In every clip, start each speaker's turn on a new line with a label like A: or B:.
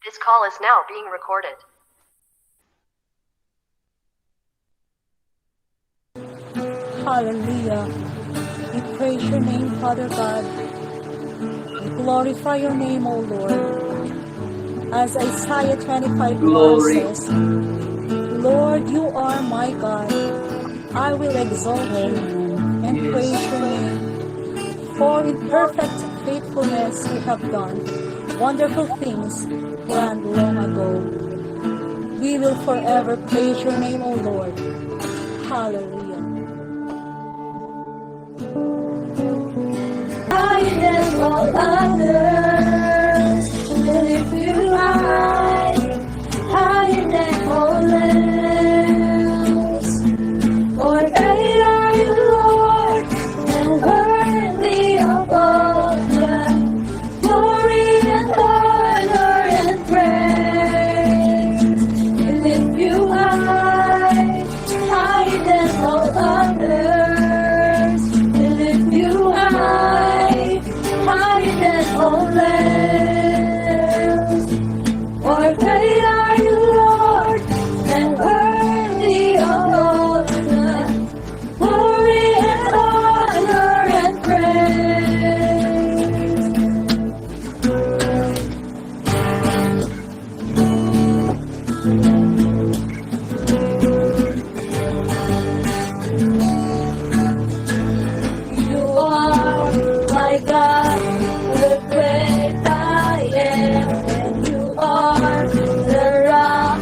A: This call is now being recorded.
B: Hallelujah. We praise your name, Father God. We glorify your name, O Lord. As Isaiah 25:4 says, Lord, you are my God. I will exalt you and praise your name. For in perfect faithfulness you have done wonderful things planned long ago. We will forever praise your name, O Lord. Hallelujah.
C: Higher than all others, lift you high, higher than all else. For great are you, Lord, and worthy of all the glory and honor and praise. We lift you high, higher than all others. We lift you high, higher than all else. For great are you, Lord, and worthy of all the glory and honor and praise. You are my God, the great I am, and you are the rock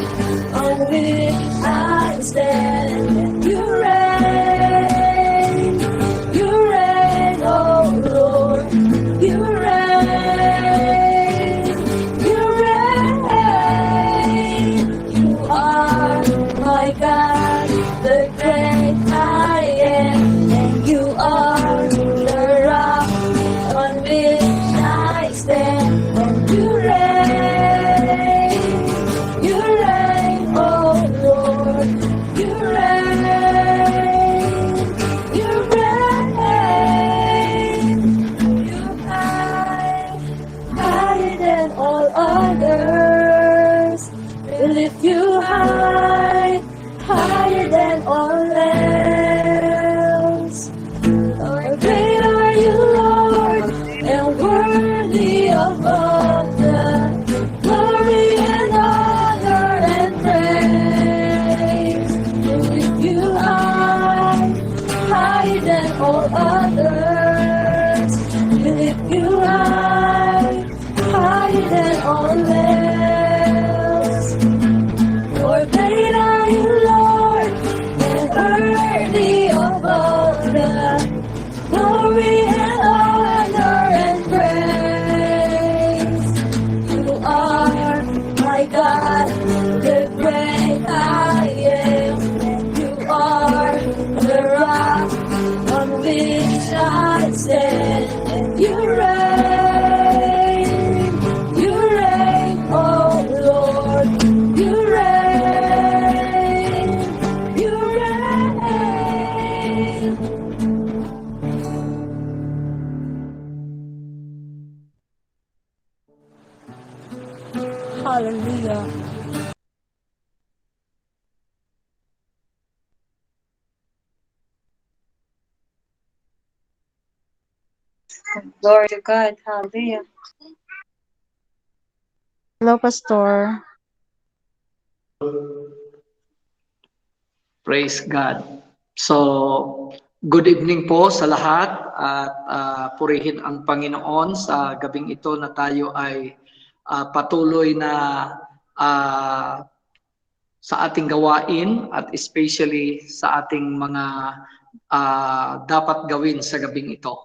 C: on which I stand. And you reign, oh Lord, you reign, you reign. You are my God, the great I am, and you are the rock on which I stand. And you reign, oh Lord, you reign, you reign. You high, higher than all others. We lift you high, higher than all else. For great are you, Lord, and worthy of all the glory and honor and praise. We lift you high, higher than all others. We lift you high, higher than all else. For great are you, Lord, and worthy of all the glory and honor and praise. You are my God, the great I am, and you are the rock on which I stand. And you reign, oh Lord, you reign, you reign.
B: Hallelujah.
D: Glory to God. Hallelujah. Hello, Pastor.
E: Praise God. So, good evening po sa lahat at purihin ang Panginoon sa gabing ito na tayo ay patuloy na sa ating gawain at especially sa ating mga dapat gawin sa gabing ito.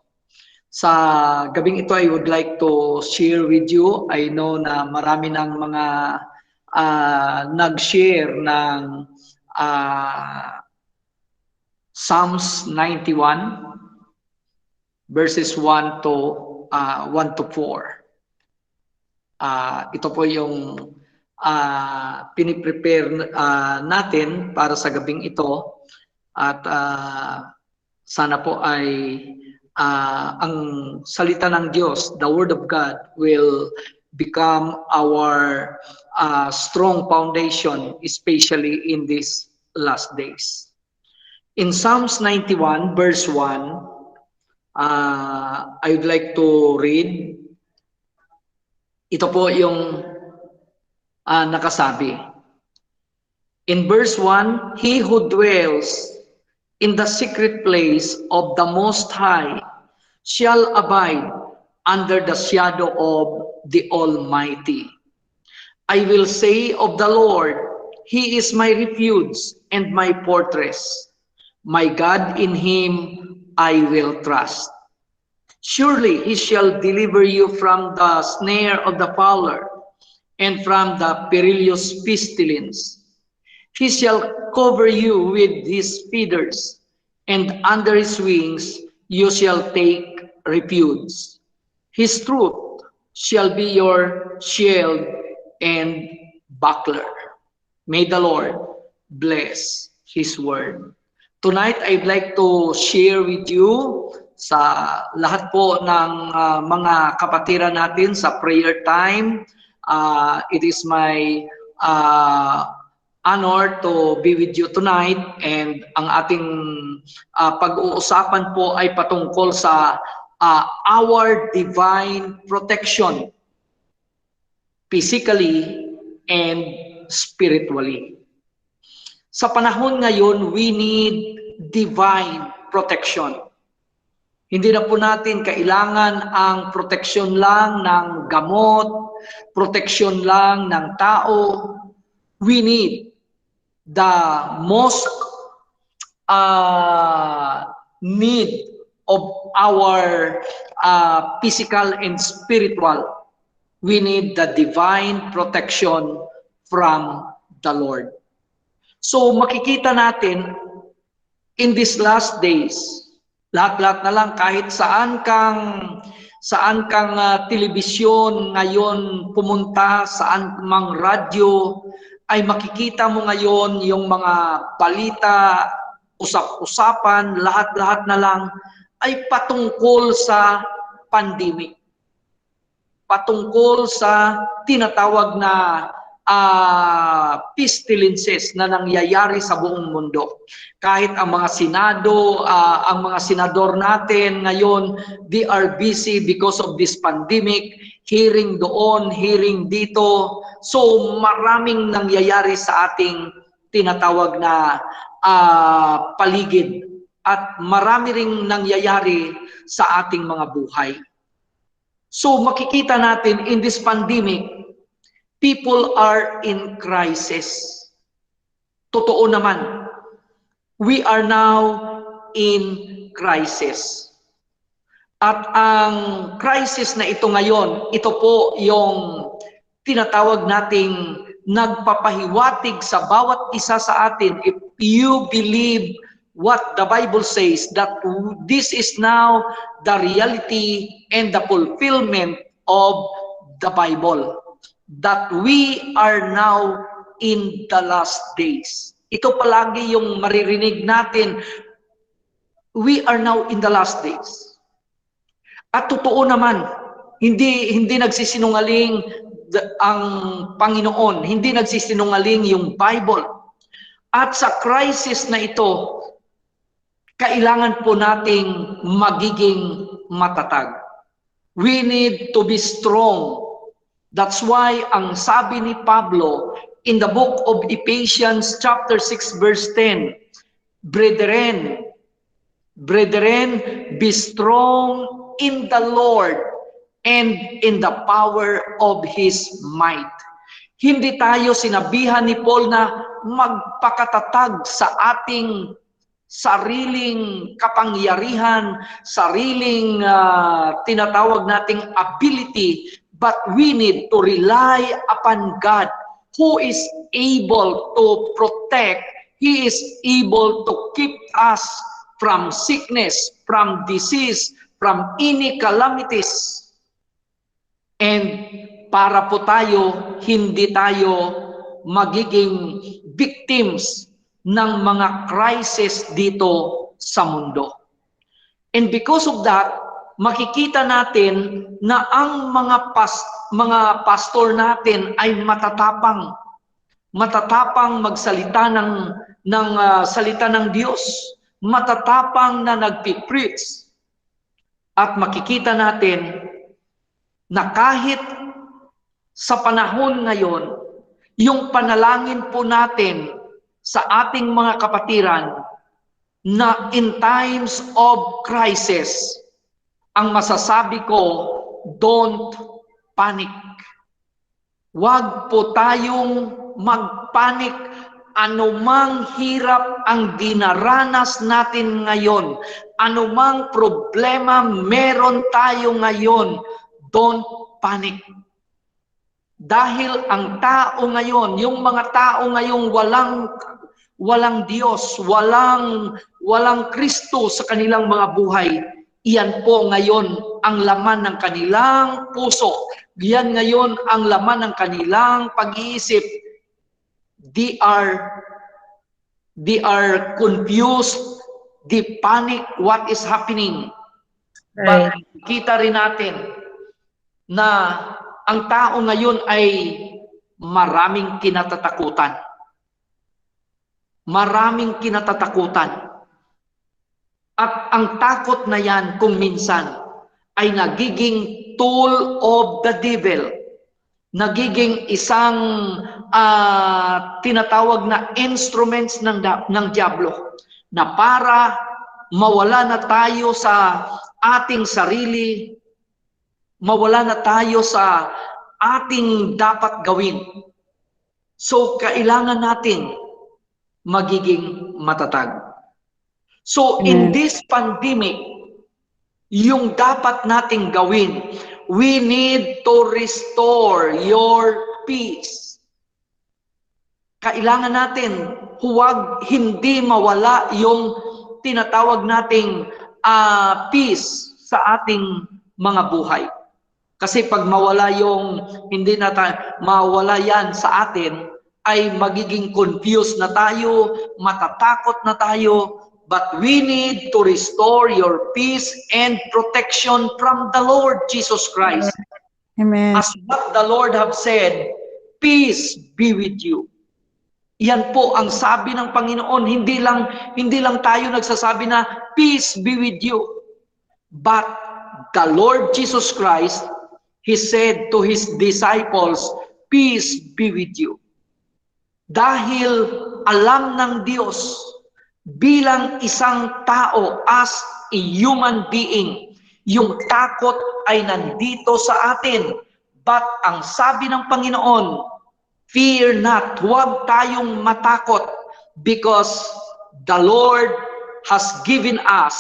E: Sa gabing ito, I would like to share with you. I know na marami ng mga nag-share ng Psalms 91 verses 1 to 4. Ito po yung piniprepare natin para sa gabing ito at sana po ay ang salita ng Diyos, the Word of God, will become our strong foundation, especially in these last days. In Psalms 91, verse 1, I would like to read. Ito po yung nakasabi. In verse 1, He who dwells in the secret place of the Most High shall abide under the shadow of the Almighty. I will say of the Lord, He is my refuge and my fortress. My God, in Him I will trust. Surely He shall deliver you from the snare of the fowler and from the perilous pestilence. He shall cover you with His feathers, and under His wings you shall take refuge. His truth shall be your shield and buckler. May the Lord bless His word. Tonight, I'd like to share with you sa lahat po ng mga kapatiran natin sa prayer time. It is my honor to be with you tonight, and ang ating pag-uusapan po ay patungkol sa our divine protection, physically and spiritually. Sa panahon ngayon, we need divine protection. Hindi na po natin kailangan ang proteksyon lang ng gamot, proteksyon lang ng tao. We need the most need of our physical and spiritual. We need the divine protection from the Lord. So makikita natin in these last days, lahat-lahat na lang, kahit saan kang telebisyon ngayon pumunta, saan mang radyo, ay makikita mo ngayon yung mga balita, usap-usapan, lahat-lahat na lang ay patungkol sa pandemic. Patungkol sa tinatawag na pestilences na nangyayari sa buong mundo. Kahit ang mga senador natin ngayon, they are busy because of this pandemic, hearing doon, hearing dito. So maraming nangyayari sa ating tinatawag na paligid, at marami ring nangyayari sa ating mga buhay. So makikita natin in this pandemic, people are in crisis. Totoo naman. We are now in crisis. At ang crisis na ito ngayon, ito po yung tinatawag nating nagpapahiwatig sa bawat isa sa atin. If you believe what the Bible says, that this is now the reality and the fulfillment of the Bible, that we are now in the last days. Ito palagi yung maririnig natin, we are now in the last days. At totoo naman, hindi nagsisinungaling ang Panginoon, hindi nagsisinungaling yung Bible. At sa crisis na ito, kailangan po nating magiging matatag. We need to be strong. That's why ang sabi ni Pablo in the book of Ephesians chapter 6 verse 10, Brethren, be strong in the Lord and in the power of His might. Hindi tayo sinabihan ni Paul na magpakatatag sa ating sariling kapangyarihan, sariling tinatawag nating ability, but we need to rely upon God who is able to protect. He is able to keep us from sickness, from disease, from any calamities. And para po tayo, hindi tayo magiging victims ng mga crisis dito sa mundo. And because of that, makikita natin na ang mga pastor natin ay matatapang magsalita ng salita ng Diyos, matatapang na nagpipreach. At makikita natin na kahit sa panahon ngayon, yung panalangin po natin sa ating mga kapatiran na in times of crisis, ang masasabi ko, don't panic. Huwag po tayong magpanik. Anumang hirap ang dinaranas natin ngayon, anumang problema meron tayo ngayon, don't panic. Dahil ang tao ngayon, yung mga tao ngayong walang Diyos, walang Kristo sa kanilang mga buhay, iyan po ngayon ang laman ng kanilang puso. Iyan ngayon ang laman ng kanilang pag-iisip. They are confused, they panic what is happening.
D: Right.
E: But kita rin natin na ang tao ngayon ay maraming kinatatakutan. Maraming kinatatakutan. At ang takot na yan kung minsan ay nagiging tool of the devil. Nagiging isang tinatawag na instruments ng diablo na para mawala na tayo sa ating sarili, mawala na tayo sa ating dapat gawin. So, kailangan natin magiging matatag. So, in this pandemic, yung dapat nating gawin, we need to restore your peace. Kailangan natin, hindi mawala yung tinatawag nating peace sa ating mga buhay. Kasi pag mawala yung, mawala yan sa atin, ay magiging confused na tayo, matatakot na tayo, but we need to restore your peace and protection from the Lord Jesus Christ.
D: Amen.
E: As what the Lord have said, peace be with you. Yan po ang sabi ng Panginoon. Hindi lang tayo nagsasabi na peace be with you. But the Lord Jesus Christ, He said to His disciples, peace be with you. Dahil alam ng Diyos, bilang isang tao, as a human being, yung takot ay nandito sa atin. But ang sabi ng Panginoon, fear not, huwag tayong matakot, because the Lord has given us,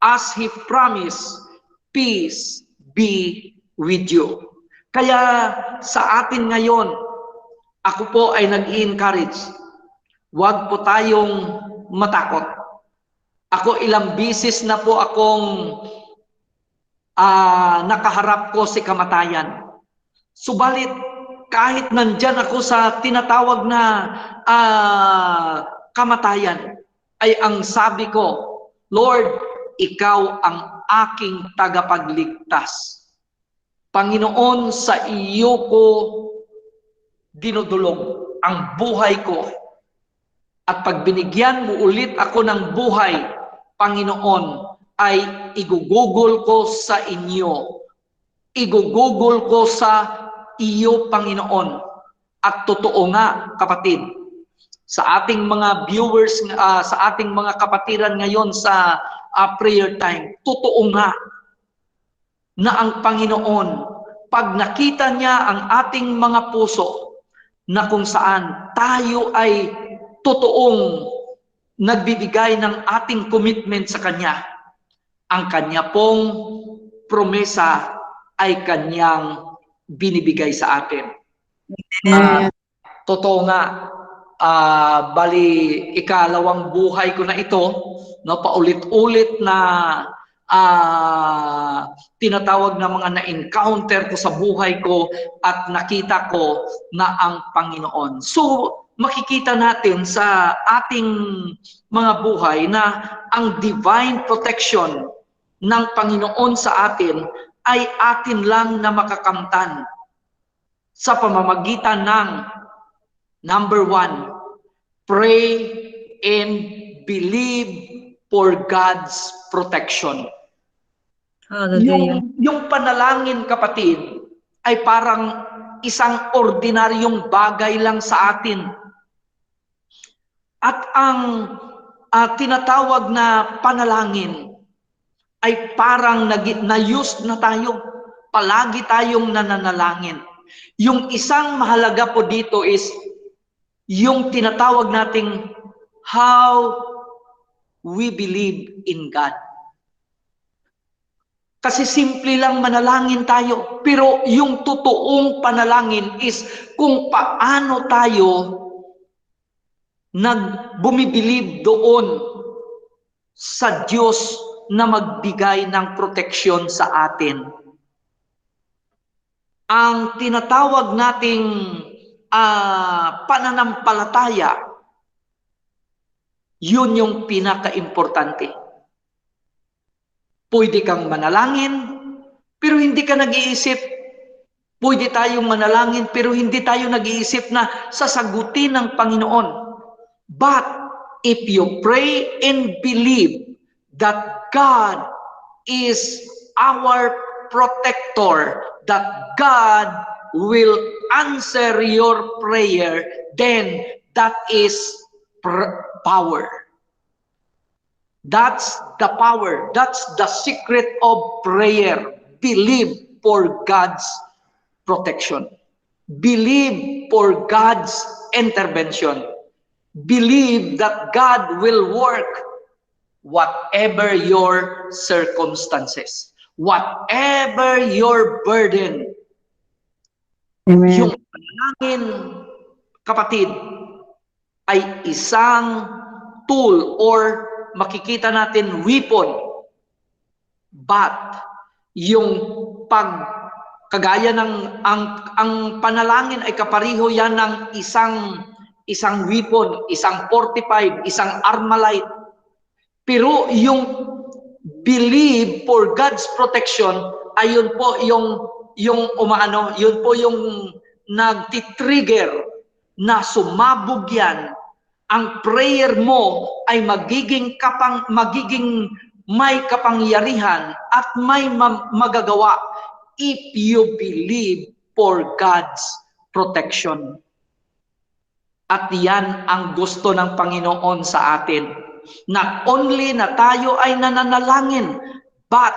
E: as He promised, peace be with you. Kaya sa atin ngayon, ako po ay nag-i-encourage, huwag po tayong matakot. Ako ilang bisis na po akong nakaharap ko si kamatayan. Subalit, kahit nandyan ako sa tinatawag na kamatayan, ay ang sabi ko, Lord, Ikaw ang aking tagapagligtas. Panginoon, sa iyo ko dinudulog ang buhay ko. At pag binigyan mo ulit ako ng buhay, Panginoon, ay igugugol ko sa inyo. Igugugol ko sa iyo, Panginoon. At totoo nga, kapatid, sa ating mga viewers, sa ating mga kapatiran ngayon sa prayer time, totoo nga na ang Panginoon, pag nakita niya ang ating mga puso, na kung saan tayo ay totoong nagbibigay ng ating commitment sa Kanya, ang Kanya pong promesa ay Kanyang binibigay sa atin. Totoo nga, bali ikalawang buhay ko na ito, no, paulit-ulit na tinatawag na mga na-encounter ko sa buhay ko at nakita ko na ang Panginoon. So, makikita natin sa ating mga buhay na ang divine protection ng Panginoon sa atin ay atin lang na makakamtan sa pamamagitan ng number 1, pray and believe for God's protection.
D: Hallelujah.
E: Yung panalangin, kapatid, ay parang isang ordinaryong bagay lang sa atin. At ang tinatawag na panalangin ay parang na-use na tayo. Palagi tayong nananalangin. Yung isang mahalaga po dito is yung tinatawag nating how we believe in God. Kasi simple lang manalangin tayo. Pero yung totoong panalangin is kung paano tayo bumibilib doon sa Diyos na magbigay ng proteksyon sa atin. Ang tinatawag nating pananampalataya, yun yung pinaka-importante. Pwede kang manalangin, pero hindi ka nag-iisip. Pwede tayong manalangin, pero hindi tayo nag-iisip na sasagutin ng Panginoon. But if you pray and believe that God is our protector, that God will answer your prayer, then that is power. That's the power. That's the secret of prayer. Believe for God's protection. Believe for God's intervention. Believe that God will work whatever your circumstances, whatever your burden.
D: Amen.
E: Yung panalangin, kapatid, ay isang tool or makikita natin weapon. But yung kagaya ng ang panalangin ay kapariho yan ng isang weapon, isang 45, isang Armalite. Pero yung believe for God's protection, ayun po yung yun po yung nagtitrigger na sumabog yan. Ang prayer mo ay magiging may kapangyarihan at may magagawa if you believe for God's protection. At yan ang gusto ng Panginoon sa atin. Not only na tayo ay nananalangin, but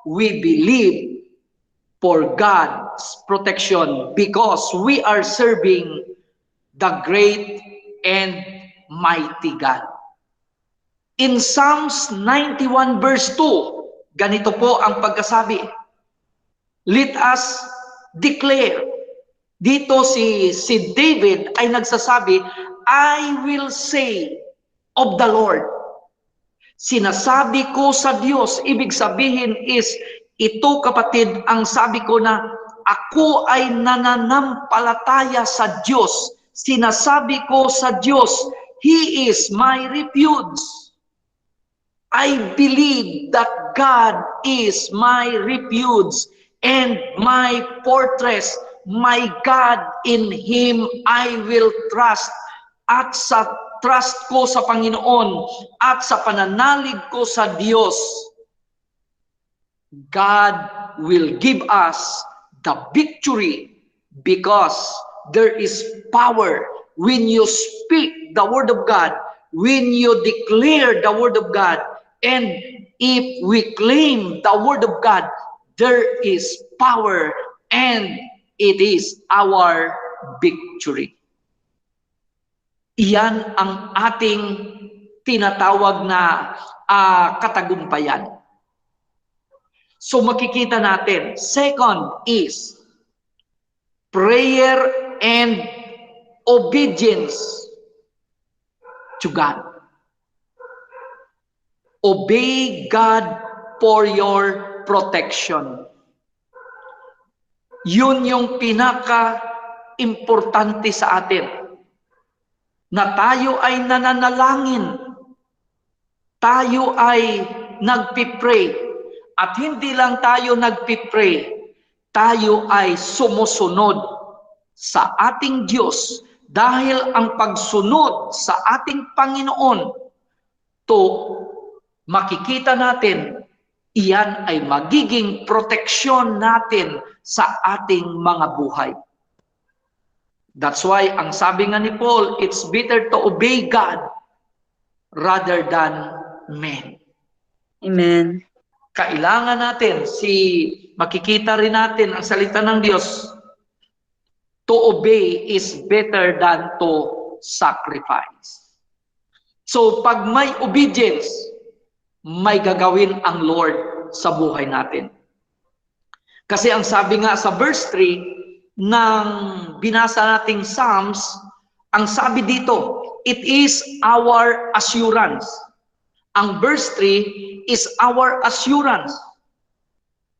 E: we believe for God's protection because we are serving the great and mighty God. In Psalms 91 verse 2, ganito po ang pagkasabi. Let us declare. Dito si David ay nagsasabi, I will say of the Lord. Sinasabi ko sa Diyos, ibig sabihin is, ito kapatid, ang sabi ko na, ako ay nananampalataya sa Diyos. Sinasabi ko sa Diyos, He is my refuge. I believe that God is my refuge and my fortress. My God, in Him I will trust. At sa trust ko sa Panginoon at sa pananalig ko sa Diyos, God will give us the victory because there is power when you speak the Word of God, when you declare the Word of God, and if we claim the Word of God, there is power and it is our victory. Iyan ang ating tinatawag na katagumpayan. So makikita natin, second is prayer and obedience to God. Obey God for your protection. Yun yung pinaka-importante sa atin. Na tayo ay nananalangin. Tayo ay nagpipray. At hindi lang tayo nagpipray, tayo ay sumusunod sa ating Diyos dahil ang pagsunod sa ating Panginoon to makikita natin, iyan ay magiging proteksyon natin sa ating mga buhay. That's why ang sabi nga ni Paul, it's better to obey God rather than men.
D: Amen.
E: Kailangan natin, makikita rin natin ang salita ng Diyos, to obey is better than to sacrifice. So pag may obedience, may gagawin ang Lord sa buhay natin. Kasi ang sabi nga sa verse 3 ng binasa nating Psalms, ang sabi dito, it is our assurance. Ang verse 3 is our assurance.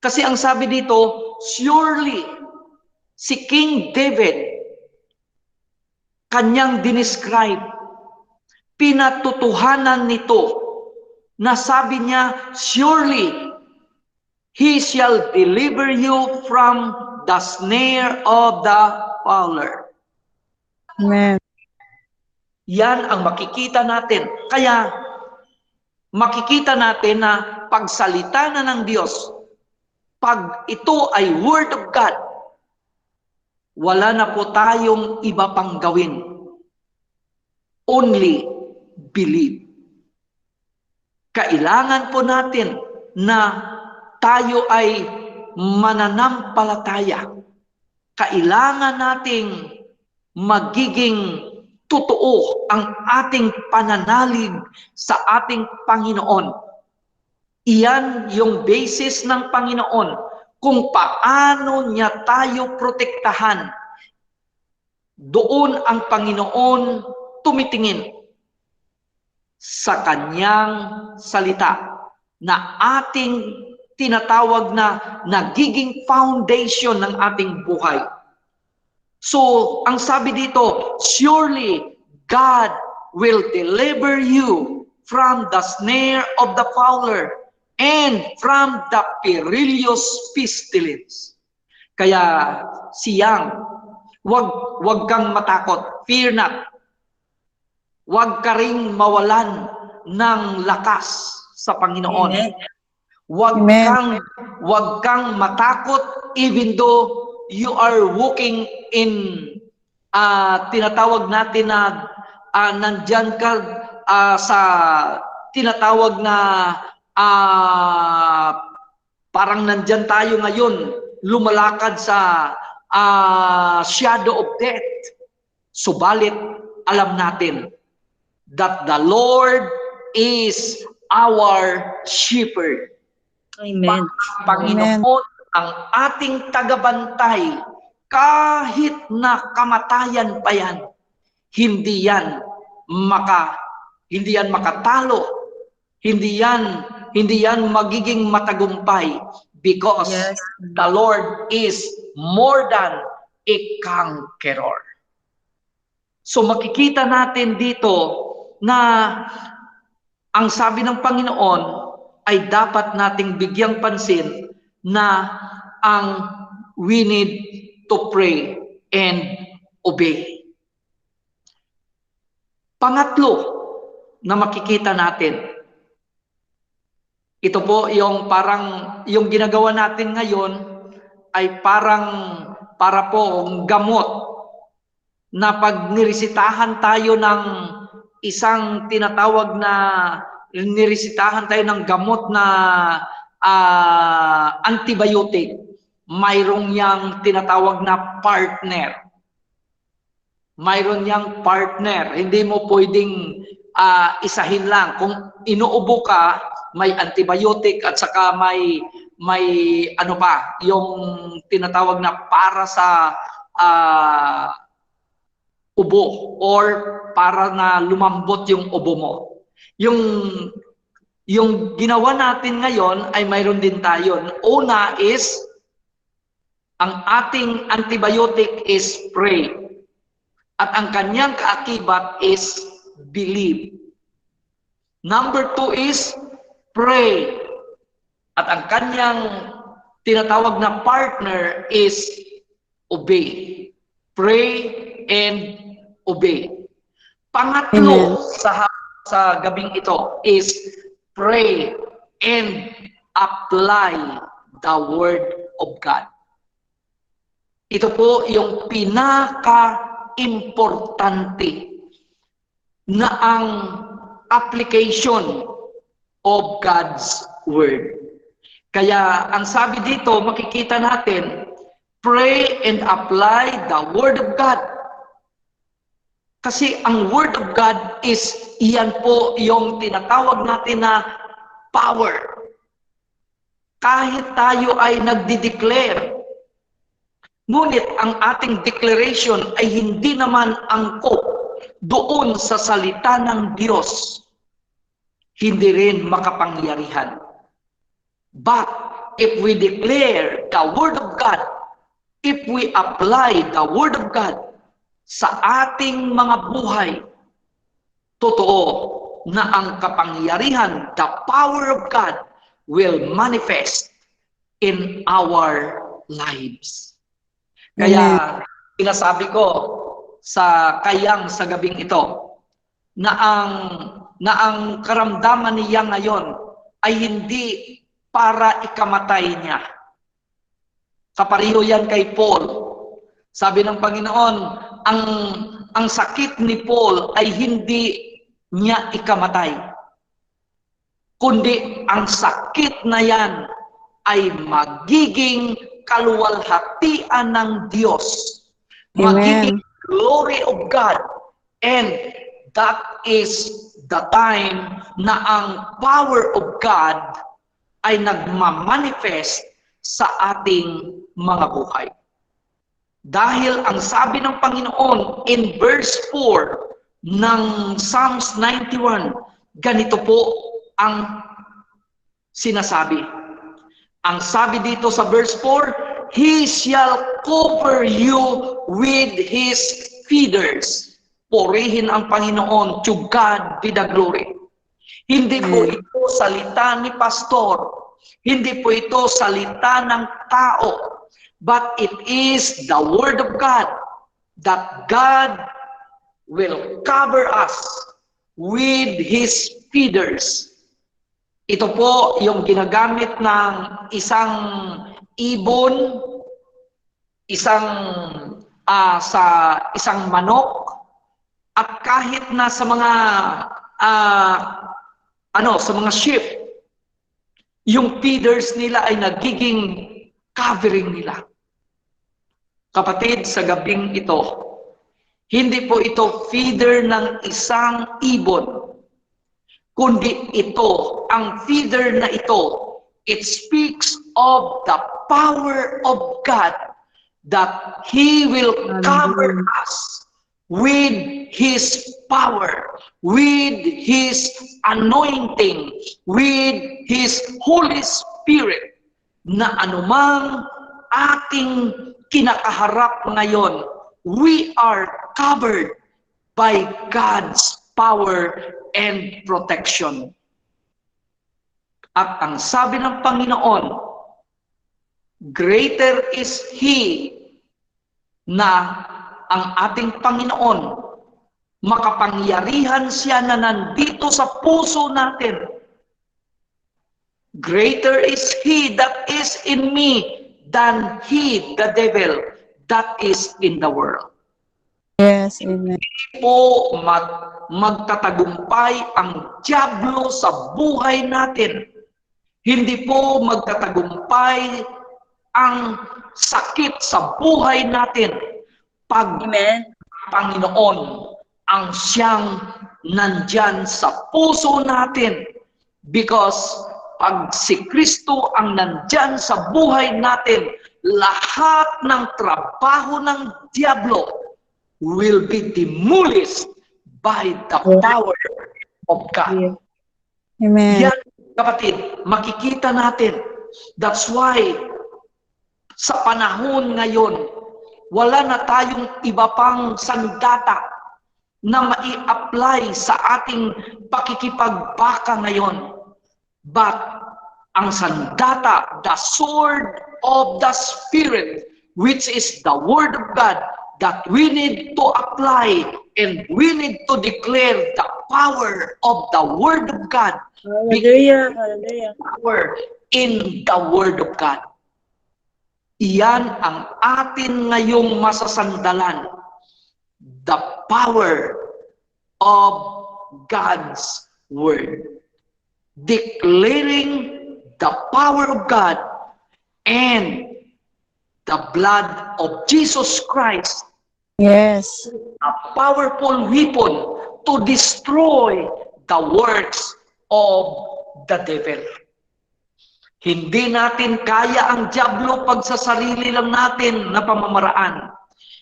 E: Kasi ang sabi dito, surely, si King David, kanyang dinescribe, pinatutuhanan nito, na sabi niya, surely, He shall deliver you from the snare of the fowler.
D: Amen.
E: Yan ang makikita natin. Kaya, makikita natin na pagsalita na ng Diyos, pag ito ay Word of God, wala na po tayong iba pang gawin. Only believe. Kailangan po natin na tayo ay mananampalataya. Kailangan nating magiging totoo ang ating pananalig sa ating Panginoon. Iyan yung basis ng Panginoon kung paano niya tayo protektahan. Doon ang Panginoon tumitingin sa kanyang salita na ating tinatawag na nagiging foundation ng ating buhay. So, ang sabi dito, surely God will deliver you from the snare of the fowler and from the perilous pestilence. Kaya siyang, wag kang matakot, fear not. Wag ka ring mawalan ng lakas sa Panginoon.
D: Amen.
E: Wag kang matakot even though you are walking in tinatawag natin na nandyan ka sa tinatawag na parang nandyan tayo ngayon, lumalakad sa shadow of death. Subalit, alam natin that the Lord is our shepherd.
D: Amen.
E: Panginoon ang ating tagabantay, kahit na kamatayan pa yan, hindi yan makatalo, hindi yan magiging matagumpay because
D: Yes.
E: the Lord is more than a conqueror. So makikita natin dito na ang sabi ng Panginoon ay dapat nating bigyang pansin na ang we need to pray and obey. Pangatlo na makikita natin, ito po yung yung ginagawa natin ngayon ay para po gamot na pag niresitahan tayo ng isang tinatawag na niresitahan tayo ng gamot na antibiotic, mayroong yang tinatawag na partner. Mayroon yang partner. Hindi mo pwedeng isahin lang. Kung inuubo ka, may antibiotic at saka may ano pa, yung tinatawag na para sa ubo or para na lumambot yung ubo mo. Yung ginawa natin ngayon ay mayroon din tayo. Una is, ang ating antibiotic is pray. At ang kanyang kaakibat is believe. Number 2 is pray. At ang kanyang tinatawag na partner is obey. Pray and obey. Pangatlo sa gabing ito is pray and apply the Word of God. Ito po yung pinaka-importante na ang application of God's Word. Kaya ang sabi dito, makikita natin, pray and apply the Word of God. Kasi ang Word of God is, iyan po yung tinatawag natin na power. Kahit tayo ay nagdi-declare, ngunit ang ating declaration ay hindi naman angkop doon sa salita ng Diyos, hindi rin makapangyarihan. But if we declare the Word of God, if we apply the Word of God sa ating mga buhay, totoo na ang kapangyarihan, the power of God, will manifest in our lives. Kaya sinasabi ko sa gabing ito na ang karamdaman niya ngayon ay hindi para ikamatay niya. Kapareho yan kay Paul. Sabi ng Panginoon, ang sakit ni Paul ay hindi niya ikamatay, kundi ang sakit na yan ay magiging kaluwalhatian ng Diyos. Magiging glory of God. And that is the time na ang power of God ay nagmamanifest sa ating mga buhay. Dahil ang sabi ng Panginoon in verse 4 ng Psalms 91, ganito po ang sinasabi. Ang sabi dito sa verse 4, He shall cover you with His feathers. Purihin ang Panginoon, to God be the glory. Hindi po ito salita ni pastor, hindi po ito salita ng tao, but it is the Word of God that God will cover us with His feathers. Ito po yung ginagamit ng isang ibon, sa isang manok, at kahit na sa mga sa mga sheep, yung feathers nila ay nagiging covering nila. Kapatid, sa gabing ito, hindi po ito feeder ng isang ibon, kundi ito, ang feeder na ito, it speaks of the power of God that He will cover us with His power, with His anointing, with His Holy Spirit, na anumang ating kinakaharap ngayon, we are covered by God's power and protection. At ang sabi ng Panginoon, greater is He, na ang ating Panginoon, makapangyarihan siya na nandito sa puso natin. Greater is He that is in me than he, the devil, that is in the world.
D: Yes, amen.
E: Hindi po magtatagumpay ang dyablo sa buhay natin. Hindi po magtatagumpay ang sakit sa buhay natin pag
D: Amen.
E: Panginoon ang siyang nandyan sa puso natin. Because pag si Kristo ang nandyan sa buhay natin, lahat ng trabaho ng diablo will be demolished by the power of God.
D: Amen.
E: Yan, kapatid, makikita natin. That's why, sa panahon ngayon, wala na tayong iba pang sandata na mai-apply sa ating pakikipagbaka ngayon. But ang sandata, the sword of the Spirit, which is the Word of God, that we need to apply and we need to declare the power of the Word of God.
D: Hallelujah. Hallelujah.
E: Power in the Word of God. Iyan ang atin ngayong masasandalan. The power of God's Word. Declaring the power of God and the blood of Jesus Christ,
D: Yes.
E: a powerful weapon to destroy the works of the devil. Hindi natin kaya ang dyablo pag sa sarili lang natin na pamamaraan.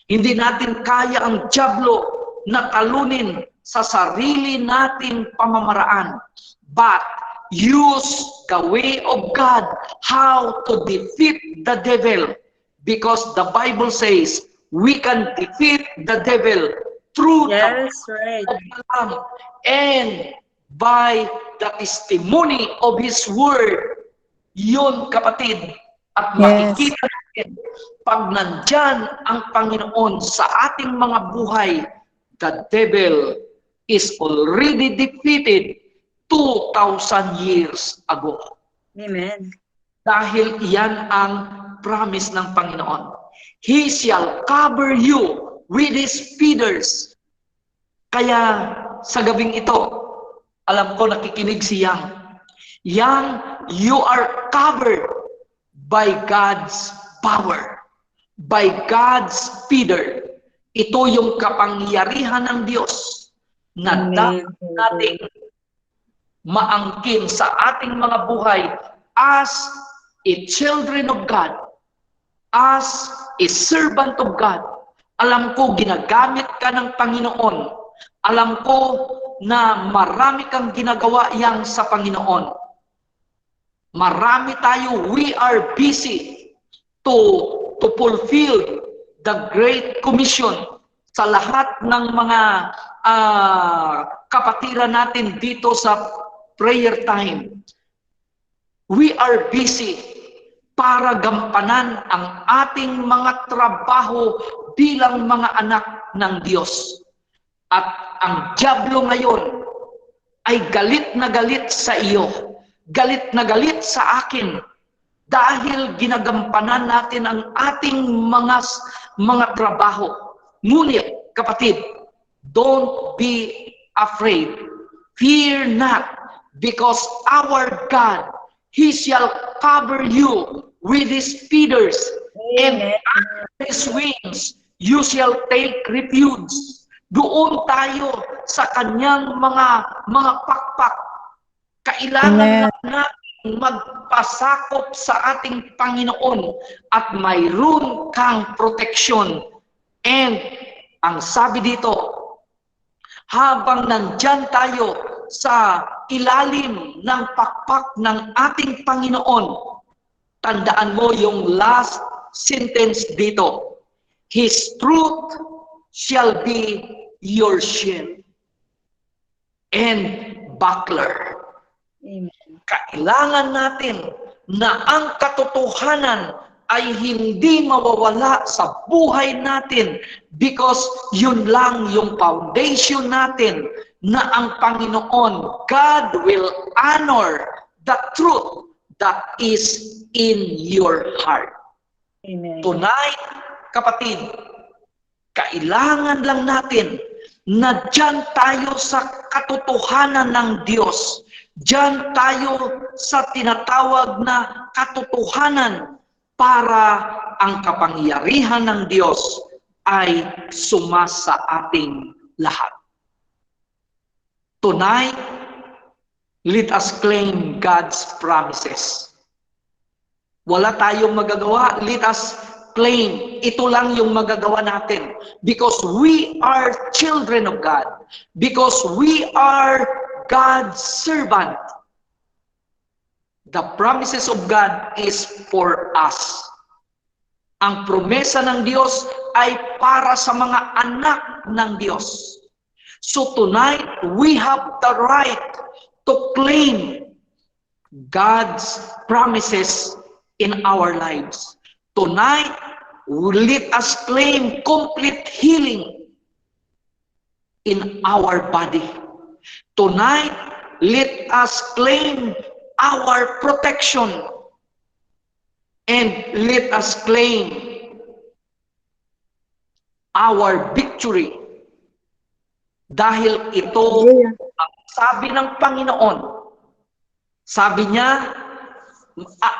E: Hindi natin kaya ang dyablo na talunin sa sarili nating pamamaraan. But use the way of God how to defeat the devil, because the Bible says we can defeat the devil through
D: Yes, right.
E: the Lamb and by the testimony of His Word. Yun, kapatid, at
D: Yes.
E: makikita natin pag nandyan ang Panginoon sa ating mga buhay, the devil is already defeated 2,000 years ago.
D: Amen.
E: Dahil iyan ang promise ng Panginoon. He shall cover you with His feathers. Kaya sa gabing ito, alam ko nakikinig si Yang. Yang, you are covered by God's power, by God's feather. Ito yung kapangyarihan ng Diyos na dapat nating maangkin sa ating mga buhay as a children of God, as a servant of God. Alam ko, ginagamit ka ng Panginoon. Alam ko na marami kang ginagawa yang sa Panginoon. Marami tayo, we are busy to fulfill the Great Commission sa lahat ng mga kapatiran natin dito sa prayer time. We are busy para gampanan ang ating mga trabaho bilang mga anak ng Diyos. At ang dyablo ngayon ay galit na galit sa iyo, galit na galit sa akin, dahil ginagampanan natin ang ating mga trabaho. Ngunit, kapatid, don't be afraid. Fear not, because our God, He shall cover you with His feathers, and under His wings you shall take refuge. Doon tayo sa kanyang mga pakpak. Kailangan natin magpasakop sa ating Panginoon at mayroon kang protection. And ang sabi dito, habang nandyan tayo sa ilalim ng pakpak ng ating Panginoon, tandaan mo yung last sentence dito. His truth shall be your shield and buckler.
D: Amen.
E: Kailangan natin na ang katotohanan ay hindi mawawala sa buhay natin, because yun lang yung foundation natin na ang Panginoon, God will honor the truth that is in your heart.
D: Amen.
E: Tonight, kapatid, kailangan lang natin na dyan tayo sa katotohanan ng Diyos. Dyan tayo sa tinatawag na katotohanan para ang kapangyarihan ng Diyos ay sumasa ating lahat. Tonight, let us claim God's promises. Wala tayong magagawa, let us claim. Ito lang yung magagawa natin. Because we are children of God. Because we are God's servant. The promises of God is for us. Ang promesa ng Diyos ay para sa mga anak ng Diyos. So tonight, we have the right to claim God's promises in our lives. Tonight, let us claim complete healing in our body. Tonight, let us claim our protection and let us claim our victory. Dahil ito ang sabi ng Panginoon. Sabi niya,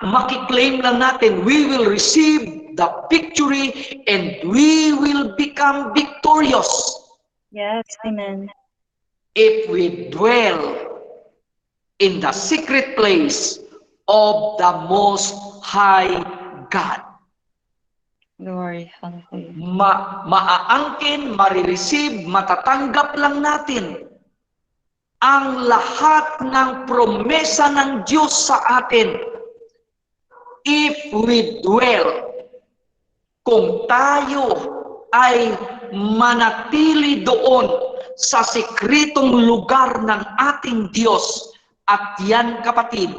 E: makiklaim lang natin, we will receive the victory and we will become victorious.
D: Yes, amen.
E: If we dwell in the secret place of the Most High God.
D: Glory, hallelujah.
E: Maaangkin, marireceive, matatanggap lang natin ang lahat ng promesa ng Diyos sa atin. If we dwell, kung tayo ay manatili doon sa sikretong lugar ng ating Diyos, at yan kapatid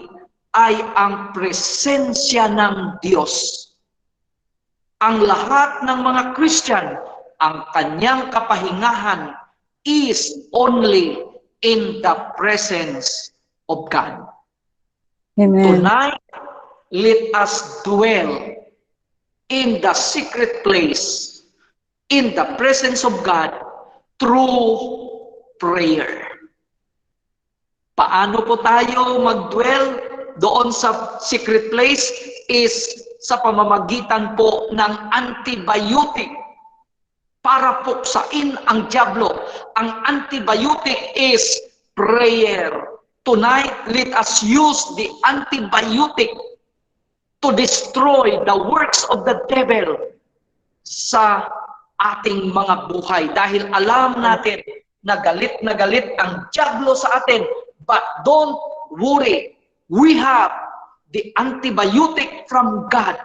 E: ay ang presensya ng Diyos. Ang lahat ng mga Christian, ang kanyang kapahingahan is only in the presence of God.
D: Amen.
E: Tonight, let us dwell in the secret place, in the presence of God, through prayer. Paano po tayo mag-dwell doon sa secret place? Is sa pamamagitan po ng antibiotic para puksain ang diablo. Ang antibiotic is prayer. Tonight, let us use the antibiotic to destroy the works of the devil sa ating mga buhay. Dahil alam natin na galit ang diablo sa atin. But don't worry, we have the antibiotic from God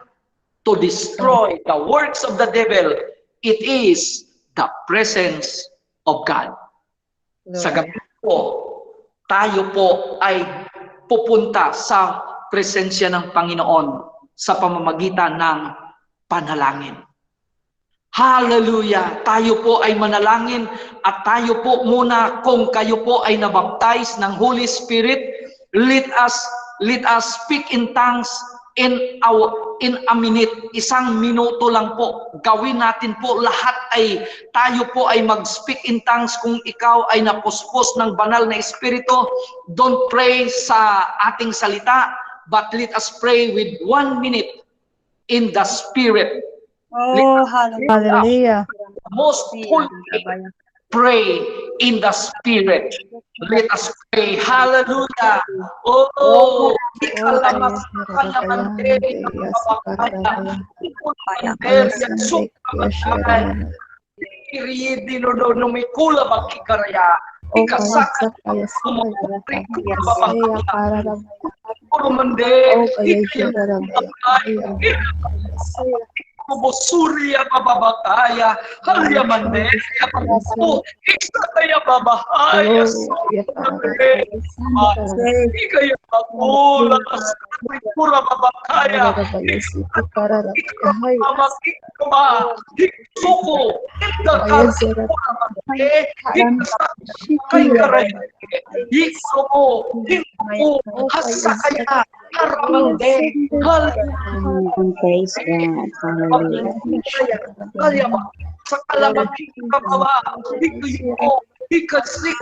E: to destroy the works of the devil. It is the presence of God. Sa gabi po, tayo po ay pupunta sa presensya ng Panginoon sa pamamagitan ng panalangin. Hallelujah! Tayo po ay manalangin at tayo po muna, kung kayo po ay nabaptize ng Holy Spirit, let us speak in tongues in a minute. 1 minuto lang po. Gawin natin po lahat ay tayo po ay mag-speak in tongues. Kung ikaw ay napuspos ng banal na espiritu, don't pray sa ating salita, but let us pray with 1 minute in the spirit.
D: Oh, hallelujah.
E: Most holy, pray in the spirit. Let us pray. Hallelujah. Oh, Surya bababakaya, halya mande, oh, ikaya babahaya, ikaya babula, pura babakaya, suko,
F: Praise God. Hallelujah.
E: Sa kalabang kabawa, ikasik,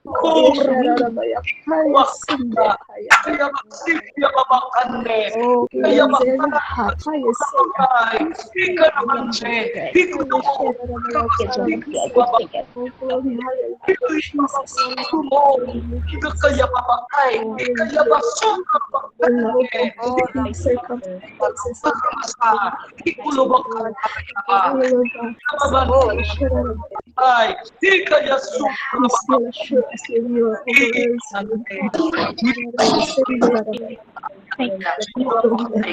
C: Sharabaya. Haya Sinde. Haya.
E: Kaya magsilya mabakande.
C: Oh,
E: Kaya
C: Zela. Haya Saya.
E: magpapay. Ika naman siya. Ika
C: Haya Sharabaya. Oh, glory. Hallelujah. Jesus.
E: Ika kaya mabakay. Kaya masukap mabakande.
C: Circumstances.
E: Pagkamasa. Ikulubak ka na. Ay, ika ya
C: Be still assured in your overwords.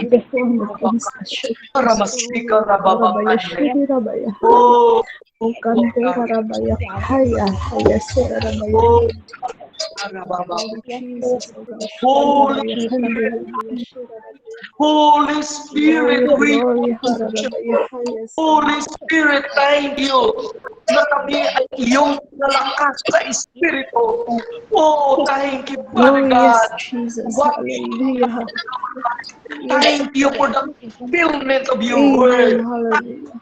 C: The form of instruction.
E: para masika rababakande.
C: Shirabaya.
E: Oh,
C: O Kante Harabaya. Haya. Haya Sharabaya.
E: oh, rababakande.
C: Jesus. O God.
E: Holy, Holy Spirit, we
C: Glory. Harabaya. Haya.
E: Holy Spirit, thank you na kami ay iyong nalakas sa Espiritu. Oh, thank you, Father
C: Glorious
E: God.
C: Jesus.
E: What
C: Hallelujah.
E: thank you for the fulfillment of your
C: Amen.
E: word,
C: Hallelujah.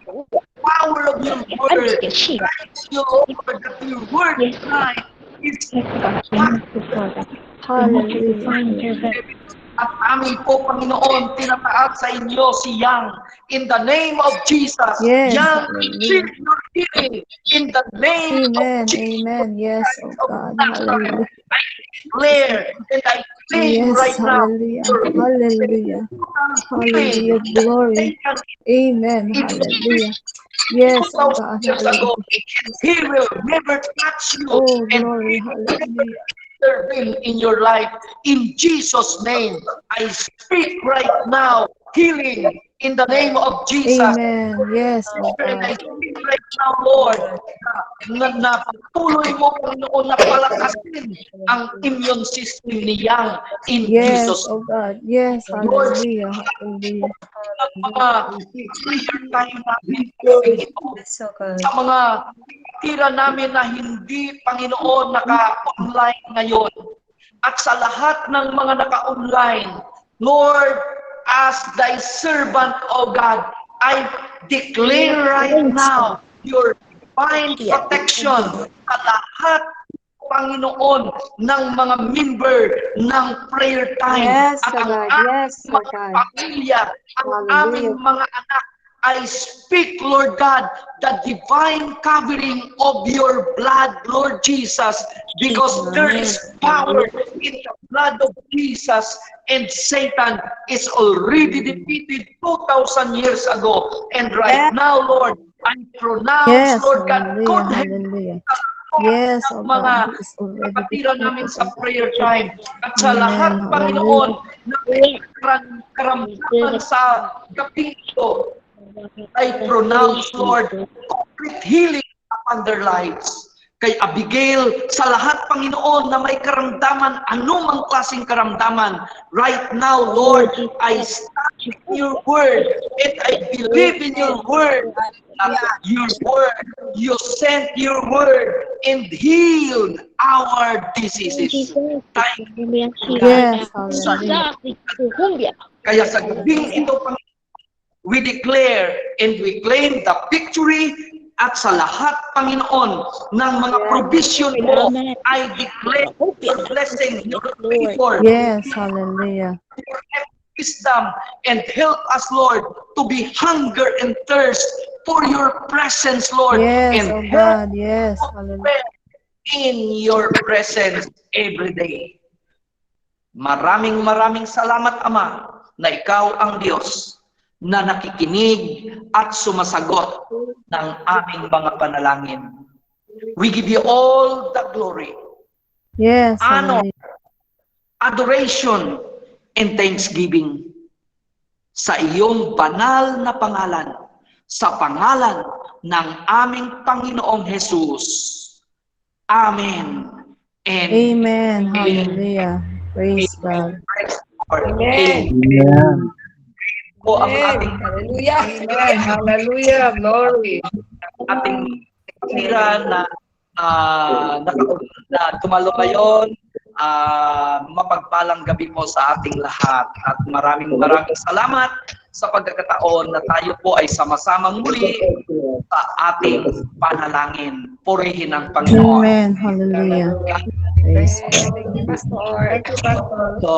E: power of your word. Thank you, Lord, that your word tonight is
C: Hallelujah.
E: at amin po, Panginoon, tinataas sa inyo si Yang. In the name of Jesus.
C: Yes,
E: Yang,
C: hallelujah.
E: receive your healing. In the name
C: Amen.
E: of Jesus.
C: Amen. Yes, oh God. Hallelujah.
E: I declare and I claim
C: Yes,
E: right now.
C: hallelujah.
E: your
C: Hallelujah.
E: healing.
C: Hallelujah. Glory.
E: Satan,
C: Amen. Hallelujah. Yes, oh God.
E: 2,000 years ago,
C: Hallelujah.
E: he will never touch you.
C: Oh,
E: And
C: glory.
E: he will never
C: Hallelujah.
E: intervene in your life. In Jesus' name, I speak right now, healing in the name of Jesus.
C: Amen. Yes, oh
E: And I
C: God.
E: speak right now, Lord, na patuloy mo, Panginoon, na palakasin ang immune system ni Yang in
C: Yes,
E: Jesus'
C: oh God. Yes,
E: Lord,
C: hallelujah. Hallelujah.
E: prayer time namin
D: So good.
E: sa mga tira namin na hindi, Panginoon, naka-online ngayon. At sa lahat ng mga naka-online, Lord, as thy servant, O God, I declare right now your divine protection sa lahat, Panginoon, ng mga member ng prayer time.
D: Yes,
E: At ang
D: God.
E: aming
D: Yes,
E: mga
D: God.
E: pamilya, ang
D: Hallelujah.
E: aming mga anak, I speak, Lord God, the divine covering of your blood, Lord Jesus, because there is power in the blood of Jesus, and Satan is already defeated 2,000 years ago. And right now, Lord, I pronounce,
C: Yes,
E: Lord God,
C: hallelujah.
E: good health
C: Hallelujah. Yes, oh
E: mga
C: God. He is already
E: kapatira namin
C: defeated,
E: sa
C: oh God.
E: prayer time. At sa
C: Amen.
E: lahat, Panginoon, na may karamdaman sa gabi ito, I pronounce, Lord, complete healing upon their lives. Kay Abigail, sa lahat, Panginoon, na may karamdaman, anumang klaseng karamdaman, right now, Lord, I stand in your word, and I believe in your word, that your word, you sent your word, and healed our diseases. Thank you.
C: Yes, hallelujah.
E: Kaya sa gabing ito, Panginoon, we declare and we claim the victory. At sa lahat, Panginoon, ng mga provision mo, I declare your blessing, your favor,
C: Yes, hallelujah.
E: your wisdom, and help us, Lord, to be hunger and thirst for your presence, Lord,
C: Yes,
E: and
C: oh
E: help
C: God. Yes, hallelujah.
E: in your presence every day. Maraming salamat, Ama, na ikaw ang Diyos na nakikinig at sumasagot ng aming mga panalangin. We give you all the glory,
C: Yes,
E: honor,
C: hallelujah.
E: adoration, and thanksgiving sa iyong banal na pangalan, sa pangalan ng aming Panginoong Jesus. Amen. And
C: Amen. Hallelujah. Praise God.
E: Amen. Po ang ating
G: Hallelujah. Amen. Hallelujah. Glory.
E: ating tira na na tumalo ngayon mapagpalang gabi po sa ating lahat. At maraming salamat sa pagkakataon na tayo po ay sama-samang muli sa ating panalangin. Purihin ang Panginoon.
H: Amen. Hallelujah.
D: Thank you, Pastor.
E: So,